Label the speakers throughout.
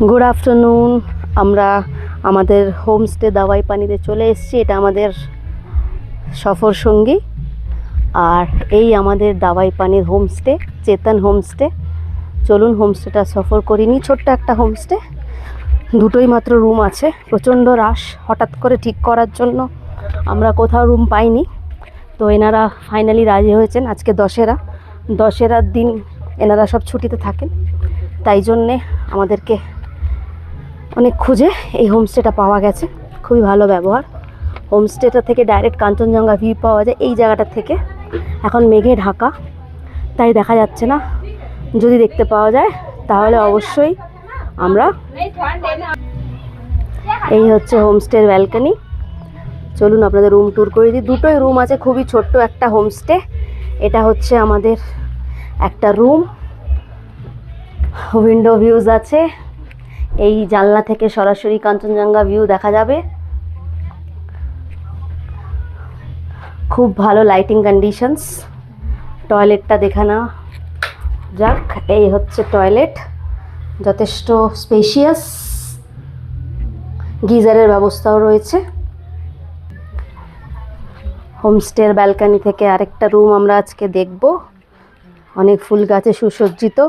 Speaker 1: Good afternoon. আমরা আমাদের homestay দাওয়াই পানিতে চলে এসেছি। এটা আমাদের সফর সঙ্গী। আর এই আমাদের দাওয়াই পানির হোমস্টে, চেতন হোমস্টে। চলুন হোমস্টেটা সফর করিনি। ছোট্ট একটা হোমস্টে, দুটোই মাত্র রুম আছে। প্রচণ্ড রাশ, হঠাৎ করে ঠিক করার জন্য আমরা কোথাও রুম পাইনি। তো এনারা ফাইনালি রাজি হয়েছেন। আজকে দশেরার দিন এনারা সব ছুটিতে থাকেন, তাই জন্যে আমাদেরকে অনেক খুঁজে এই হোমস্টেটা পাওয়া গেছে। খুবই ভালো ব্যবহার। হোমস্টেটা থেকে ডাইরেক্ট কাঞ্চনজঙ্ঘা ভিউ পাওয়া যায় এই জায়গাটা থেকে। এখন মেঘে ঢাকা, তাই দেখা যাচ্ছে না। যদি দেখতে পাওয়া যায় তাহলে অবশ্যই আমরা। এই হচ্ছে হোমস্টের ব্যালকনি। চলুন আপনাদের রুম ট্যুর করে দিই। দুটোই রুম আছে, খুবই ছোট্ট একটা হোমস্টে। এটা হচ্ছে আমাদের একটা রুম, উইন্ডো ভিউজ আছে। এই জানলা থেকে সরাসরি কাঞ্চনজঙ্ঘা ভিউ দেখা যাবে। খুব ভালো লাইটিং কন্ডিশনস। টয়লেটটা দেখে না যাক। এই হচ্ছে টয়লেট, যথেষ্ট স্পেশিয়াস, গিজারের ব্যবস্থাও রয়েছে। হোমস্টের ব্যালকনি থেকে আরেকটা রুম আমরা আজকে দেখব। অনেক ফুল গাছে সুসজ্জিত।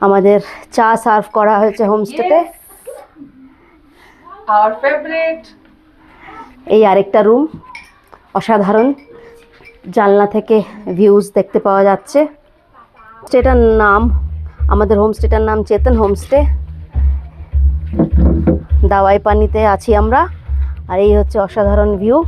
Speaker 1: আমাদের চা সার্ভ করা হয়েছে হোমস্টেতে।
Speaker 2: Our favorite.
Speaker 1: এই আরেকটা রুম, অসাধারণ। জানলা থেকে ভিউজ দেখতে পাওয়া যাচ্ছে। স্টেটার নাম, আমাদের হোমস্টেটার নাম চেতন হোমস্টে। দাওয়াই পানিতে আছি আমরা। আর এই হচ্ছে অসাধারণ ভিউ।